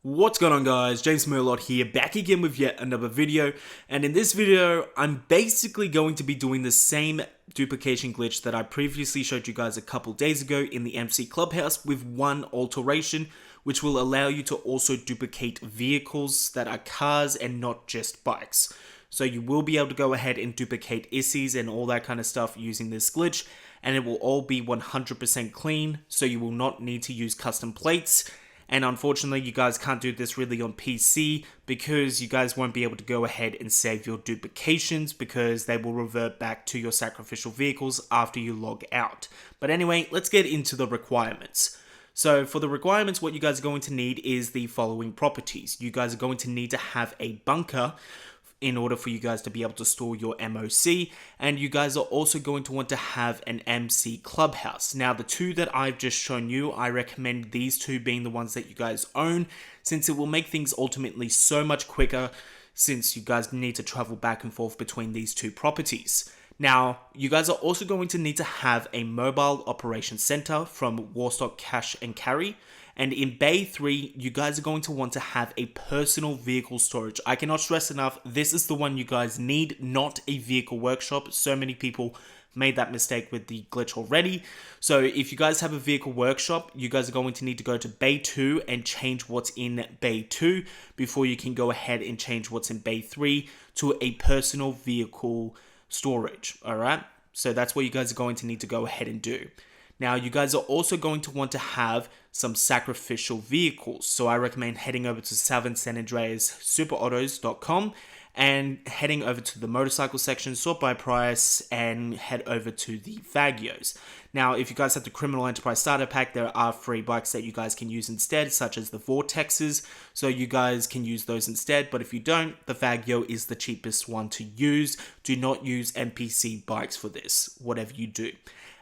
What's going on, guys? James Merlot here, back again with yet another video, and in this video I'm basically going to be doing the same duplication glitch that I previously showed you guys a couple days ago in the MC Clubhouse with one alteration, which will allow you to also duplicate vehicles that are cars and not just bikes. So you will be able to go ahead and duplicate ISIs and all that kind of stuff using this glitch, and it will all be 100% clean, so you will not need to use custom plates. And unfortunately, you guys can't do this really on PC because you guys won't be able to go ahead and save your duplications because they will revert back to your sacrificial vehicles after you log out. But anyway, let's get into the requirements. So for the requirements, what you guys are going to need is the following properties. You guys are going to need to have a bunker in order for you guys to be able to store your MOC, and you guys are also going to want to have an MC Clubhouse. Now, the two that I've just shown you, I recommend these two being the ones that you guys own, since it will make things ultimately so much quicker, since you guys need to travel back and forth between these two properties. Now, you guys are also going to need to have a mobile operation center from Warstock Cash and Carry. And in Bay 3, you guys are going to want to have a personal vehicle storage. I cannot stress enough, this is the one you guys need, not a vehicle workshop. So many people made that mistake with the glitch already. So if you guys have a vehicle workshop, you guys are going to need to go to Bay 2 and change what's in Bay 2 before you can go ahead and change what's in Bay 3 to a personal vehicle storage. Alright, so that's what you guys are going to need to go ahead and do. Now, you guys are also going to want to have some sacrificial vehicles. So I recommend heading over to Southern San Andreas superautos.com and heading over to the motorcycle section, sort by price, and head over to the Fagios. Now, if you guys have the Criminal Enterprise Starter Pack, there are free bikes that you guys can use instead, such as the Vortexes, so you guys can use those instead. But if you don't, the Fagio is the cheapest one to use. Do not use NPC bikes for this, whatever you do.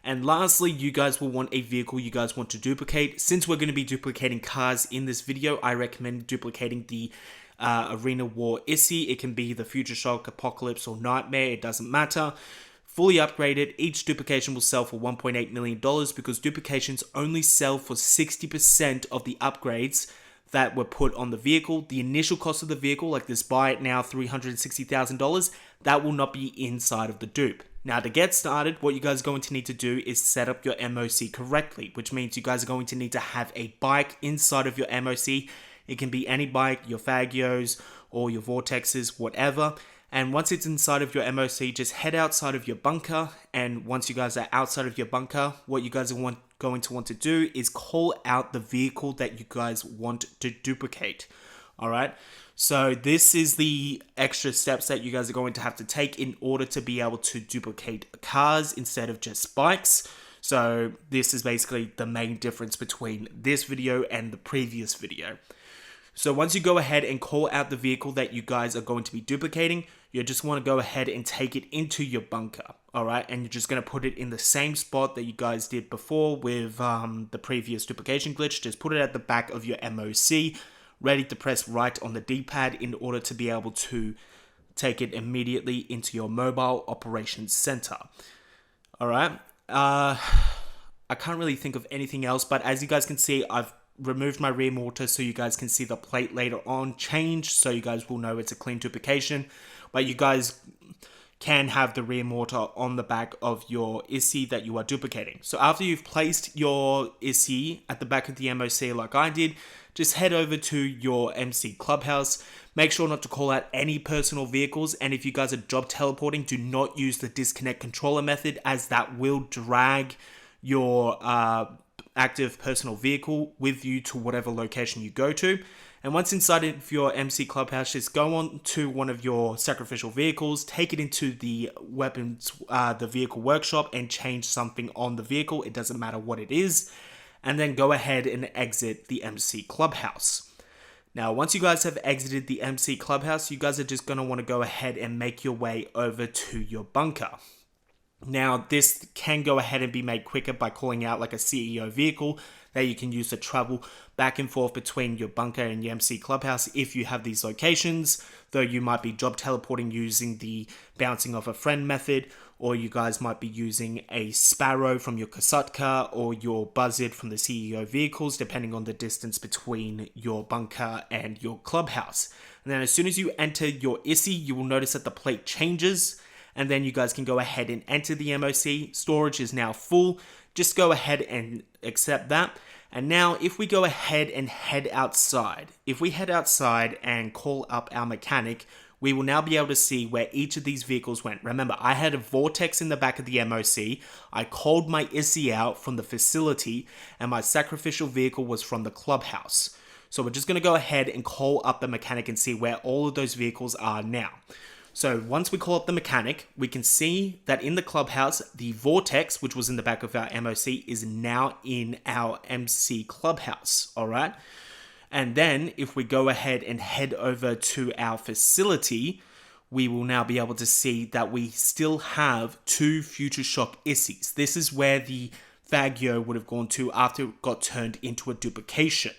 And lastly, you guys will want a vehicle you guys want to duplicate. Since we're going to be duplicating cars in this video, I recommend duplicating the Arena War ISI. It can be the Future Shock, Apocalypse, or Nightmare. It doesn't matter. Fully upgraded, each duplication will sell for $1.8 million because duplications only sell for 60% of the upgrades that were put on the vehicle. The initial cost of the vehicle, like this buy it now $360,000, that will not be inside of the dupe. Now, to get started, what you guys are going to need to do is set up your MOC correctly, which means you guys are going to need to have a bike inside of your MOC. It can be any bike, your Fagios or your Vortexes, whatever. And once it's inside of your MOC, just head outside of your bunker. And once you guys are outside of your bunker, what you guys are going to want to do is call out the vehicle that you guys want to duplicate. All right. So this is the extra steps that you guys are going to have to take in order to be able to duplicate cars instead of just bikes. So this is basically the main difference between this video and the previous video. So once you go ahead and call out the vehicle that you guys are going to be duplicating, you just want to go ahead and take it into your bunker. All right, and you're just going to put it in the same spot that you guys did before with the previous duplication glitch. Just put it at the back of your MOC, ready to press right on the D-pad in order to be able to take it immediately into your mobile operations center. All right, I can't really think of anything else, but as you guys can see, I've removed my rear mortar so you guys can see the plate later on change, so you guys will know it's a clean duplication. But you guys can have the rear mortar on the back of your ISI that you are duplicating. So after you've placed your ISI at the back of the MOC like I did, just head over to your MC Clubhouse. Make sure not to call out any personal vehicles, and if you guys are job teleporting, do not use the disconnect controller method, as that will drag your active personal vehicle with you to whatever location you go to. And once inside of your MC Clubhouse, just go on to one of your sacrificial vehicles, take it into the weapons, the vehicle workshop, and change something on the vehicle. It doesn't matter what it is. And then go ahead and exit the MC Clubhouse. Now, once you guys have exited the MC Clubhouse, you guys are just going to want to go ahead and make your way over to your bunker. Now, this can go ahead and be made quicker by calling out like a CEO vehicle that you can use to travel back and forth between your bunker and your MC Clubhouse if you have these locations, though you might be job teleporting using the bouncing off a friend method, or you guys might be using a Sparrow from your Kasatka or your Buzzard from the CEO vehicles, depending on the distance between your bunker and your clubhouse. And then as soon as you enter your ISI, you will notice that the plate changes, and then you guys can go ahead and enter the MOC. Storage is now full. Just go ahead and accept that. And now if we go ahead and head outside, if we head outside and call up our mechanic, we will now be able to see where each of these vehicles went. Remember, I had a vortex in the back of the MOC. I called my ISI out from the facility, and my sacrificial vehicle was from the clubhouse. So we're just going to go ahead and call up the mechanic and see where all of those vehicles are now. So once we call up the mechanic, we can see that in the clubhouse, the vortex, which was in the back of our MOC, is now in our MC clubhouse, all right? And then if we go ahead and head over to our facility, we will now be able to see that we still have 2 Future Shock ISIs. This is where the Fagio would have gone to after it got turned into a duplication.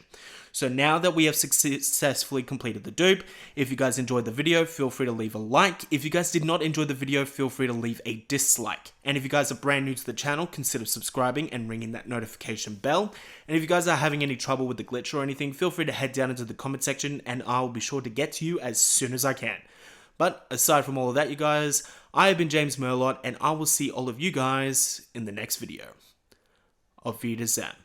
So now that we have successfully completed the dupe, if you guys enjoyed the video, feel free to leave a like. If you guys did not enjoy the video, feel free to leave a dislike. And if you guys are brand new to the channel, consider subscribing and ringing that notification bell. And if you guys are having any trouble with the glitch or anything, feel free to head down into the comment section and I'll be sure to get to you as soon as I can. But aside from all of that, you guys, I have been James Merlot and I will see all of you guys in the next video. Auf Wiedersehen.